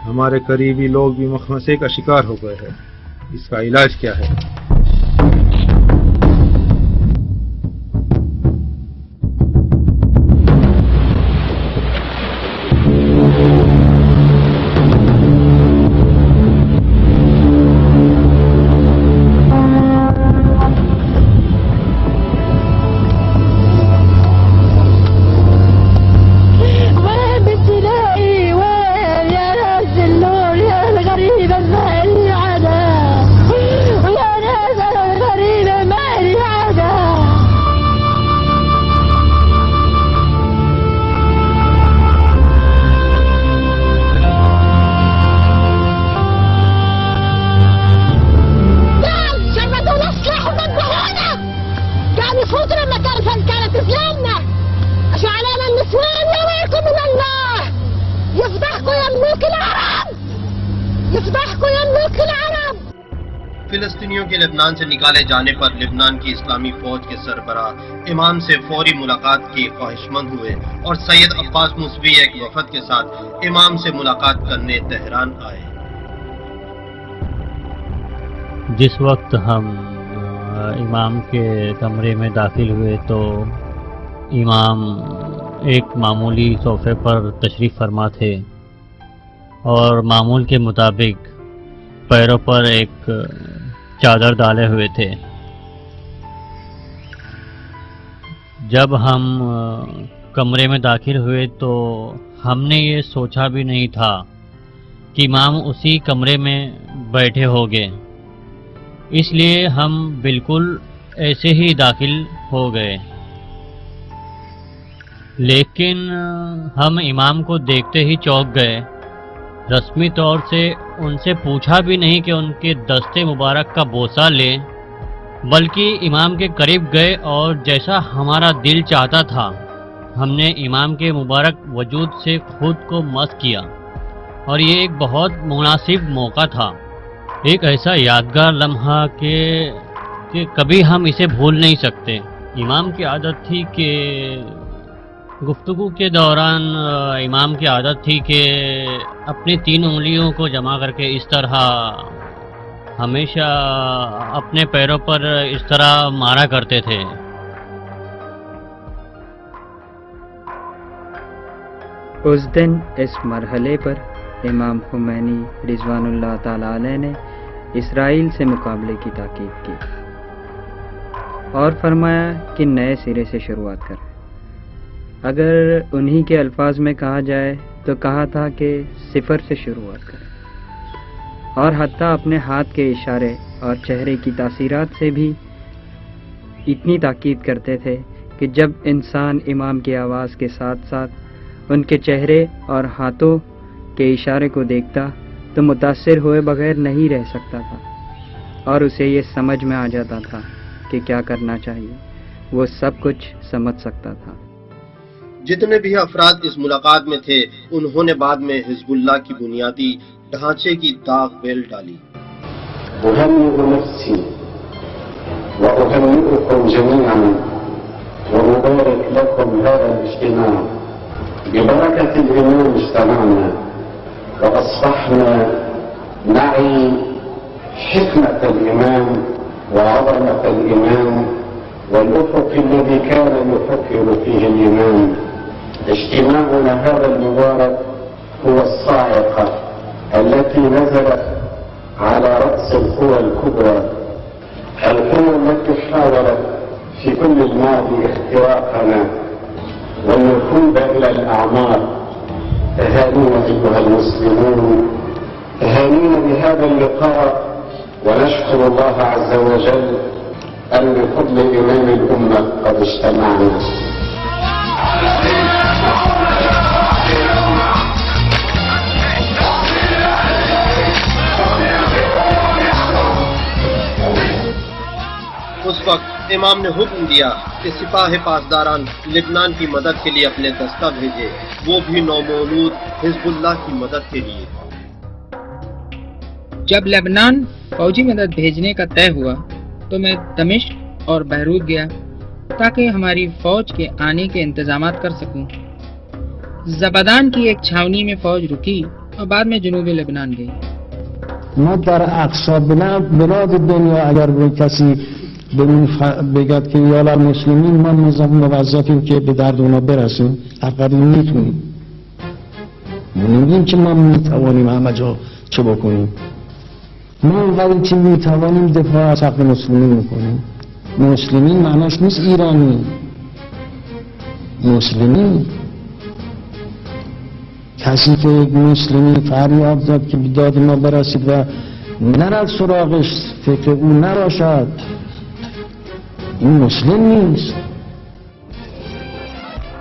ہمارے قریبی لوگ بھی مخمصے کا شکار ہو گئے ہیں۔ اس کا علاج کیا ہے؟ يا فلسطینیوں کے لبنان سے نکالے جانے پر لبنان کی اسلامی فوج کے سربراہ امام سے فوری ملاقات کی خواہش مند ہوئے اور سید عباس موسوی ایک وفد کے ساتھ امام سے ملاقات کرنے تہران آئے۔ جس وقت ہم امام کے کمرے میں داخل ہوئے تو امام ایک معمولی صوفے پر تشریف فرما تھے اور معمول کے مطابق پیروں پر ایک چادر ڈالے ہوئے تھے۔ جب ہم کمرے میں داخل ہوئے تو ہم نے یہ سوچا بھی نہیں تھا کہ امام اسی کمرے میں بیٹھے ہوگے، اس لیے ہم بالکل ایسے ہی داخل ہو گئے۔ لیکن ہم امام کو دیکھتے ہی چونک گئے۔ رسمی طور سے ان سے پوچھا بھی نہیں کہ ان کے دست مبارک کا بوسہ لیں، بلکہ امام کے قریب گئے اور جیسا ہمارا دل چاہتا تھا ہم نے امام کے مبارک وجود سے خود کو مس کیا، اور یہ ایک بہت مناسب موقع تھا، ایک ایسا یادگار لمحہ کہ کبھی ہم اسے بھول نہیں سکتے۔ امام کی عادت تھی کہ گفتگو کے دوران امام کی عادت تھی کہ اپنی 3 انگلیوں کو جمع کر کے اس طرح ہمیشہ اپنے پیروں پر اس طرح مارا کرتے تھے۔ اس دن اس مرحلے پر امام خمینی رضوان اللہ تعالی علیہ نے اسرائیل سے مقابلے کی تاکید کی اور فرمایا کہ نئے سرے سے شروعات کر۔ اگر انہی کے الفاظ میں کہا جائے تو کہا تھا کہ 0 سے شروعات کریں، اور حتیٰ اپنے ہاتھ کے اشارے اور چہرے کی تاثیرات سے بھی اتنی تاکید کرتے تھے کہ جب انسان امام کی آواز کے ساتھ ساتھ ان کے چہرے اور ہاتھوں کے اشارے کو دیکھتا تو متاثر ہوئے بغیر نہیں رہ سکتا تھا، اور اسے یہ سمجھ میں آ جاتا تھا کہ کیا کرنا چاہیے، وہ سب کچھ سمجھ سکتا تھا۔ جتنے بھی افراد اس ملاقات میں تھے انہوں نے بعد میں حزب اللہ کی بنیادی ڈھانچے کی داغ بیل ڈالی۔ أهنئ نفسي وأهنئكم جميعا وأبارك لكم هذا الاجتماع ببركة الإمام اجتمعنا وأصبحنا نعي حكمة الإمام وعظمة الإمام والأفق الذي كان يفكر فيه الإمام. اجتماعنا هذا المبارك هو الصاعقة التي نزلت على رأس القوى الكبرى، القوى التي حاولت في كل الماضي اختراقنا والنفوذ إلى الأعمار. تهانينا أيها المسلمون، تهانينا بهذا اللقاء، ونشكر الله عز وجل أن بفضل إمام الأمة قد اجتمعنا. اس وقت امام نے حکم دیا کہ سپاہ پاسداران لبنان کی مدد کے لیے اپنے دستہ بھیجے، وہ بھی نومولود حزب اللہ کی مدد کے لیے۔ جب لبنان فوجی مدد بھیجنے کا طے ہوا تو میں دمشق اور بیروت گیا تاکہ ہماری فوج کے آنے کے انتظامات کر سکوں۔ زبدان کی ایک چھاونی میں فوج رکی اور بعد میں جنوبی لبنان گئی۔ ما در اقصا بلاد دنیا اگر به کسی بگد که یالا مسلمین ما موظفیم که به درد اونا برسیم، فقط میتونیم. ما نمیگیم که ما میتوانیم همه جا چه بکنیم. ما اونقدر که میتوانیم دفاع از حق مسلمین میکنیم. مسلمین معناش نیست ایرانی، مسلمین کسی که یک مسلمی فریاد زد که به داد ما برسید و نرد سراغش، فکر او نباشد، این مسلم نیست.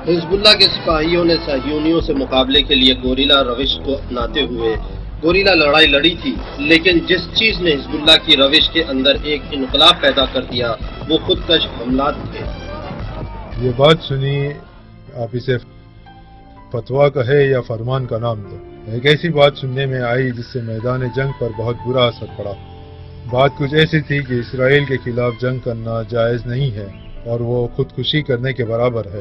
حزب اللہ کے سپاہیوں نے صہیونیوں سے مقابلے کے لیے گوریلا روش کو اپناتے ہوئے گوریلا لڑائی لڑی تھی، لیکن جس چیز نے حزب اللہ کی روش کے اندر ایک انقلاب پیدا کر دیا وہ خودکش حملات تھے۔ یہ بات سنی، آپ اسے فتویٰ کہے یا فرمان کا نام دو، ایک ایسی بات سننے میں آئی جس سے میدان جنگ پر بہت برا اثر پڑا۔ بات کچھ ایسی تھی کہ اسرائیل کے خلاف جنگ کرنا جائز نہیں ہے اور وہ خودکشی کرنے کے برابر ہے،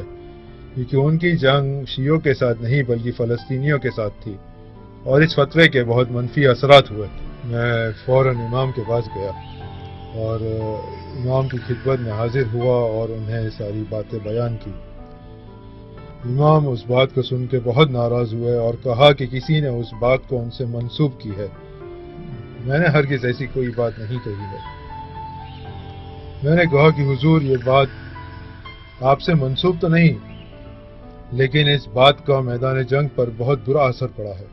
کیونکہ ان کی جنگ شیعوں کے ساتھ نہیں بلکہ فلسطینیوں کے ساتھ تھی، اور اس فتوے کے بہت منفی اثرات ہوئے۔ میں فوراً امام کے پاس گیا اور امام کی خدمت میں حاضر ہوا اور انہیں ساری باتیں بیان کی۔ امام اس بات کو سن کے بہت ناراض ہوئے اور کہا کہ کسی نے اس بات کو ان سے منسوب کی ہے۔ میں نے ہرگز ایسی کوئی بات نہیں کہی ہے۔ میں نے کہا کہ حضور یہ بات آپ سے منسوب تو نہیں، لیکن اس بات کا میدان جنگ پر بہت برا اثر پڑا ہے،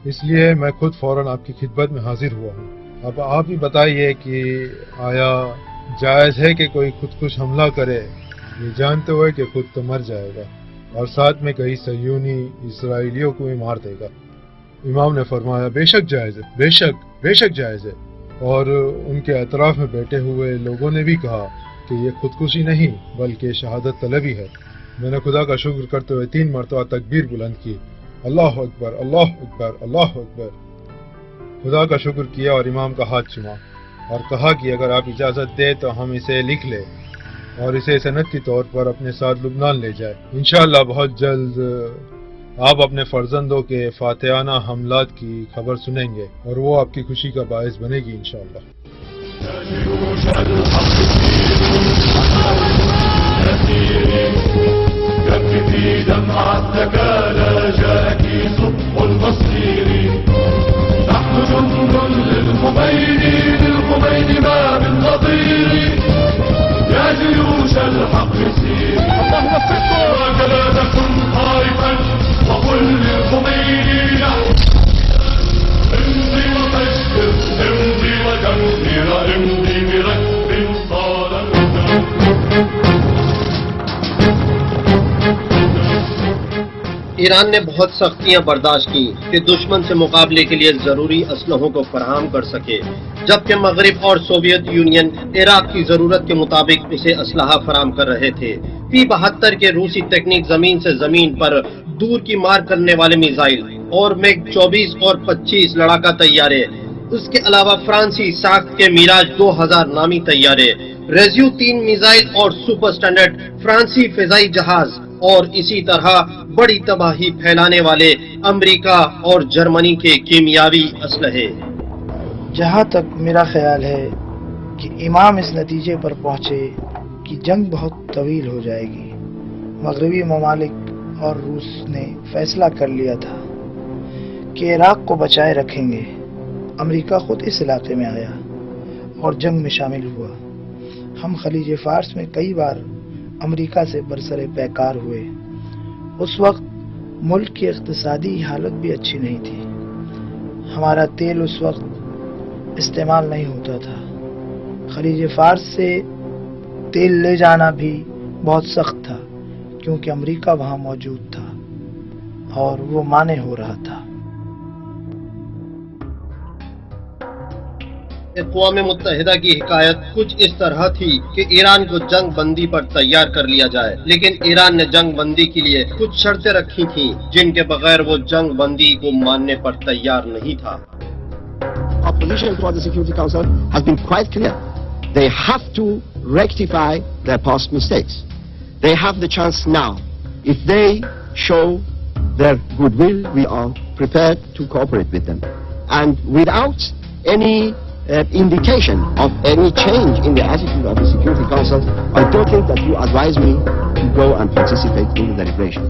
اس لیے میں خود فوراً آپ کی خدمت میں حاضر ہوا ہوں۔ اب آپ ہی بتائیے کہ آیا جائز ہے کہ کوئی خودکش حملہ کرے یہ جانتے ہوئے کہ خود تو مر جائے گا اور ساتھ میں کئی صہیونی اسرائیلیوں کو بھی مار دے گا؟ امام نے فرمایا بے شک جائز ہے، بے شک جائز ہے، اور ان کے اطراف میں بیٹھے ہوئے لوگوں نے بھی کہا کہ یہ خودکشی نہیں بلکہ شہادت طلبی ہے۔ میں نے خدا کا شکر کرتے ہوئے 3 مرتبہ تکبیر بلند کی، اللہ اکبر اللہ اکبر اللہ اکبر۔ خدا کا شکر کیا اور امام کا ہاتھ چوما اور کہا کہ اگر آپ اجازت دیں تو ہم اسے لکھ لیں اور اسے سند کے طور پر اپنے ساتھ لبنان لے جائیں۔ انشاءاللہ بہت جلد آپ اپنے فرزندوں کے فاتحانہ حملات کی خبر سنیں گے اور وہ آپ کی خوشی کا باعث بنے گی انشاءاللہ۔ كففي دمعتك لا جاءك صبح المصير، نحن جند للخمين ما من نظير، يا جيوش الحق سير، وهكذا تكن خائفا وقل للخمين امضي وفجر امضي ودمر امضي بركب صار ایران نے بہت سختیاں برداشت کی کہ دشمن سے مقابلے کے لیے ضروری اسلحوں کو فراہم کر سکے، جبکہ مغرب اور سوویت یونین عراق کی ضرورت کے مطابق اسے اسلحہ فراہم کر رہے تھے۔ P-72 کے روسی تکنیک زمین سے زمین پر دور کی مار کرنے والے میزائل اور میگ 24 اور 25 لڑاکا طیارے، اس کے علاوہ فرانسی ساخت کے میراج 2000 نامی طیارے، ریزیو 3 میزائل اور سپر سٹینڈرڈ فرانسی فضائی جہاز، اور اسی طرح بڑی تباہی پھیلانے والے امریکہ اور جرمنی کے کیمیاوی اسلحے۔ جہاں تک میرا خیال ہے کہ امام اس نتیجے پر پہنچے کہ جنگ بہت طویل ہو جائے گی، مغربی ممالک اور روس نے فیصلہ کر لیا تھا کہ عراق کو بچائے رکھیں گے۔ امریکہ خود اس علاقے میں آیا اور جنگ میں شامل ہوا۔ ہم خلیج فارس میں کئی بار امریکہ سے برسر پیکار ہوئے۔ اس وقت ملک کی اقتصادی حالت بھی اچھی نہیں تھی، ہمارا تیل اس وقت استعمال نہیں ہوتا تھا۔ خلیج فارس سے تیل لے جانا بھی بہت سخت تھا کیونکہ امریکہ وہاں موجود تھا اور وہ مانع ہو رہا تھا۔ اقوام متحدہ کی حکایت کچھ اس طرح تھی کہ ایران کو جنگ بندی پر تیار کر لیا جائے، لیکن ایران نے جنگ بندی کے لیے کچھ شرطیں رکھی تھیں جن کے بغیر وہ جنگ بندی کو ماننے پر تیار نہیں تھا۔ Our position toward the Security Council has been quite clear. They have to rectify their past mistakes. They have the chance now. If they show their goodwill, we are prepared to cooperate with them. And without any indication of any change in the attitude of the Security Council, I don't think that you advise me to go and participate in the deliberation.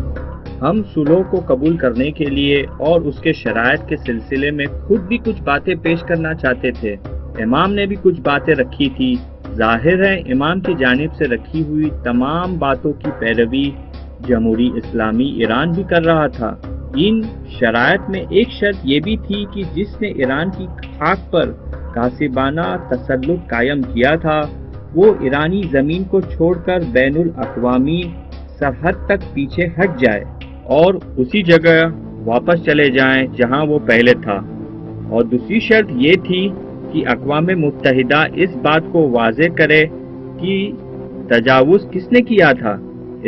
ہم صلح کو قبول کرنے کے لیے اور اس کے شرائط کے سلسلے میں خود بھی کچھ باتیں پیش کرنا چاہتے تھے۔ امام نے بھی کچھ باتیں رکھی تھی۔ ظاہر ہے امام کی جانب سے رکھی ہوئی تمام باتوں کی پیروی جمہوری اسلامی ایران بھی کر رہا تھا۔ ان شرائط میں ایک شرط یہ بھی تھی کہ جس نے ایران کی خاک پر غاصبانہ تسلط قائم کیا تھا وہ ایرانی زمین کو چھوڑ کر بین الاقوامی سرحد تک پیچھے ہٹ جائے اور اسی جگہ واپس چلے جائیں جہاں وہ پہلے تھا۔ اور دوسری شرط یہ تھی کہ اقوام متحدہ اس بات کو واضح کرے کہ تجاوز کس نے کیا تھا۔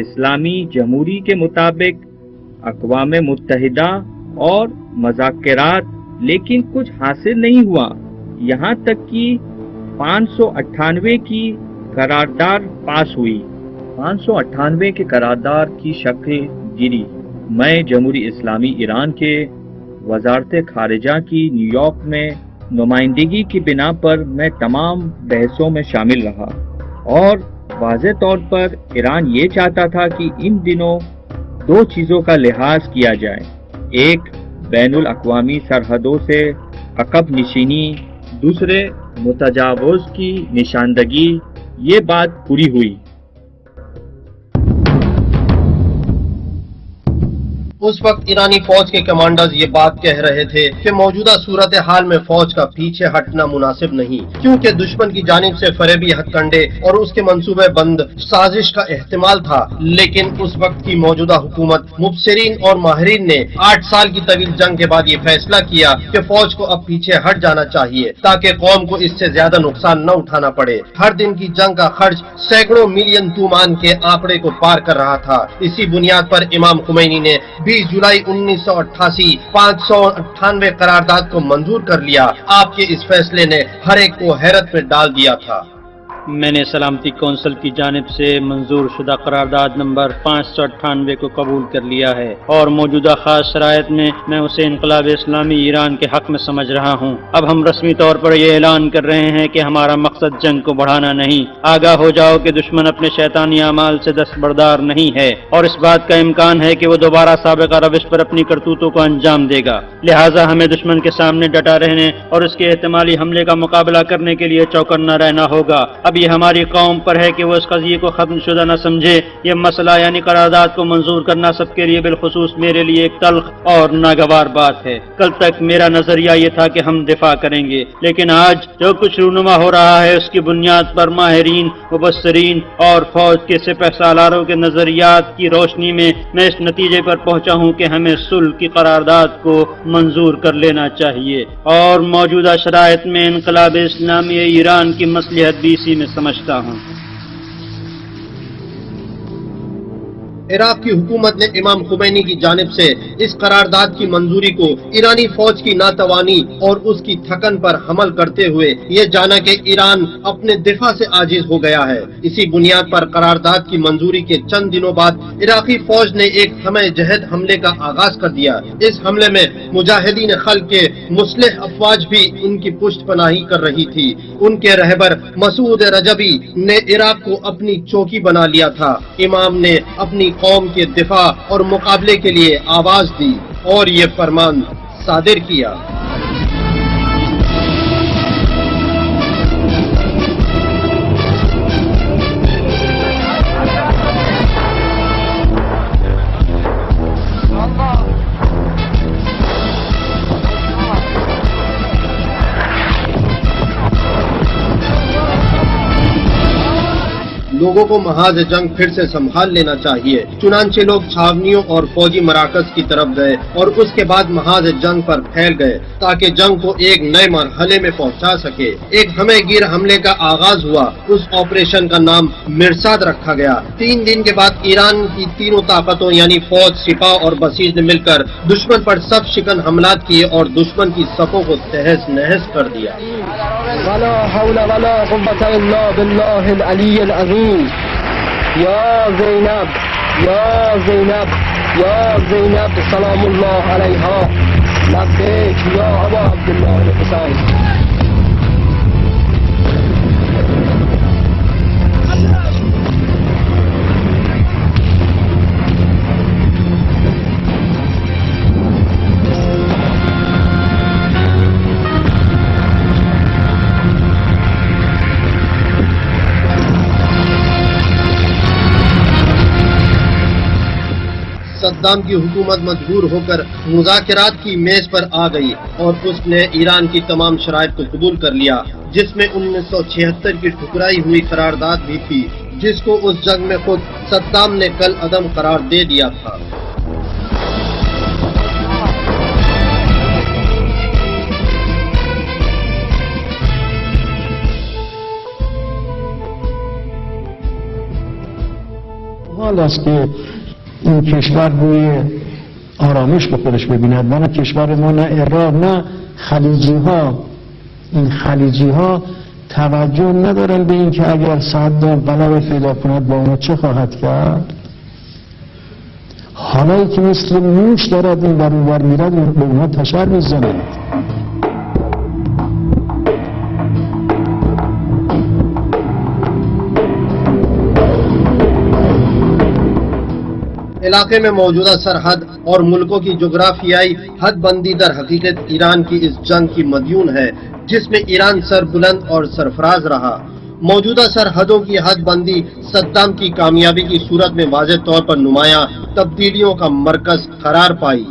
اسلامی جمہوری کے مطابق اقوام متحدہ اور مذاکرات، لیکن کچھ حاصل نہیں ہوا۔ یہاں تک کہ 598 کی قرارداد پاس ہوئی۔ 598 کے قرارداد کی شکل گری۔ میں جمہوری اسلامی ایران کے وزارت خارجہ کی نیو یارک میں نمائندگی کی بنا پر میں تمام بحثوں میں شامل رہا اور واضح طور پر ایران یہ چاہتا تھا کہ ان دنوں دو چیزوں کا لحاظ کیا جائے، ایک بین الاقوامی سرحدوں سے عقب نشینی، دوسرے متجاوز کی نشاندگی۔ یہ بات پوری ہوئی۔ اس وقت ایرانی فوج کے کمانڈرز یہ بات کہہ رہے تھے کہ موجودہ صورتحال میں فوج کا پیچھے ہٹنا مناسب نہیں، کیونکہ دشمن کی جانب سے فریبی ہتھ کنڈے اور اس کے منصوبے بند سازش کا احتمال تھا۔ لیکن اس وقت کی موجودہ حکومت، مبصرین اور ماہرین نے 8 سال کی طویل جنگ کے بعد یہ فیصلہ کیا کہ فوج کو اب پیچھے ہٹ جانا چاہیے تاکہ قوم کو اس سے زیادہ نقصان نہ اٹھانا پڑے۔ ہر دن کی جنگ کا خرچ سینکڑوں ملین تومان کے آنکڑے کو پار کر رہا تھا۔ اسی بنیاد پر امام خمینی نے 20 جولائی 1988 598 قرارداد کو منظور کر لیا۔ آپ کے اس فیصلے نے ہر ایک کو حیرت میں ڈال دیا تھا۔ میں نے سلامتی کونسل کی جانب سے منظور شدہ قرارداد نمبر 598 کو قبول کر لیا ہے اور موجودہ خاص شرائط میں میں اسے انقلاب اسلامی ایران کے حق میں سمجھ رہا ہوں۔ اب ہم رسمی طور پر یہ اعلان کر رہے ہیں کہ ہمارا مقصد جنگ کو بڑھانا نہیں۔ آگاہ ہو جاؤ کہ دشمن اپنے شیطانی اعمال سے دستبردار نہیں ہے اور اس بات کا امکان ہے کہ وہ دوبارہ سابقہ روش پر اپنی کرتوتوں کو انجام دے گا۔ لہٰذا ہمیں دشمن کے سامنے ڈٹا رہنے اور اس کے احتمالی حملے کا مقابلہ کرنے کے لیے چوکنا رہنا ہوگا۔ اب یہ ہماری قوم پر ہے کہ وہ اس قضیے کو ختم شدہ نہ سمجھے۔ یہ مسئلہ یعنی قرارداد کو منظور کرنا سب کے لیے بالخصوص میرے لیے ایک تلخ اور ناگوار بات ہے۔ کل تک میرا نظریہ یہ تھا کہ ہم دفاع کریں گے، لیکن آج جو کچھ رونما ہو رہا ہے اس کی بنیاد پر ماہرین، مبصرین اور فوج کے سپہ سالاروں کے نظریات کی روشنی میں اس نتیجے پر پہنچا ہوں کہ ہمیں صلح کی قرارداد کو منظور کر لینا چاہیے اور موجودہ شرائط میں انقلاب اسلامی ایران کی مصلحت بھی اسی میں سمجھتا ہوں۔ عراق کی حکومت نے امام خمینی کی جانب سے اس قرارداد کی منظوری کو ایرانی فوج کی ناتوانی اور اس کی تھکن پر حمل کرتے ہوئے یہ جانا کہ ایران اپنے دفاع سے عاجز ہو گیا ہے۔ اسی بنیاد پر قرارداد کی منظوری کے چند دنوں بعد عراقی فوج نے ایک ہمہ جہد حملے کا آغاز کر دیا۔ اس حملے میں مجاہدین خلق کے مسلح افواج بھی ان کی پشت پناہی کر رہی تھی۔ ان کے رہبر مسعود رجبی نے عراق کو اپنی چوکی بنا لیا تھا۔ امام نے اپنی قوم کے دفاع اور مقابلے کے لیے آواز دی اور یہ فرمان صادر کیا۔ لوگوں کو محاذ جنگ پھر سے سنبھال لینا چاہیے، چنانچہ لوگ چھاونیوں اور فوجی مراکز کی طرف گئے اور اس کے بعد محاذ جنگ پر پھیل گئے تاکہ جنگ کو ایک نئے مرحلے میں پہنچا سکے۔ ایک ہمہ گیر حملے کا آغاز ہوا۔ اس آپریشن کا نام مرصاد رکھا گیا۔ 3 دن کے بعد ایران کی تینوں طاقتوں یعنی فوج، سپاہ اور بسیج نے مل کر دشمن پر سب شکن حملات کیے اور دشمن کی صفوں کو تہس نہس کر دیا۔ ولا حول ولا قوة إلا بالله العلي العظيم يا زينب يا زينب يا زينب سلام الله عليها لبيك يا أبا عبد الله الحسين. صدام کی حکومت مجبور ہو کر مذاکرات کی میز پر آ گئی اور اس نے ایران کی تمام شرائط کو قبول کر لیا، جس میں 1976 کی ٹھکرائی ہوئی قرارداد بھی تھی، جس کو اس جنگ میں خود صدام نے کل عدم قرار دے دیا تھا۔ حال است که این کشور روی آرامش به خودش ببیند، نه کشور ما، نه عراق، نه خلیجی ها این خلیجی ها توجه ندارن به این که اگر صدام بلا پیدا کند با اونا چه خواهد کرد. حالایی که مثل موش دارد این بر اون بر میرد به اونها تشر میزند. علاقے میں موجودہ سرحد اور ملکوں کی جغرافیائی حد بندی در حقیقت ایران کی اس جنگ کی مدیون ہے جس میں ایران سر بلند اور سرفراز رہا. موجودہ سرحدوں کی حد بندی صدام کی کامیابی کی صورت میں واضح طور پر نمایاں تبدیلیوں کا مرکز قرار پائی.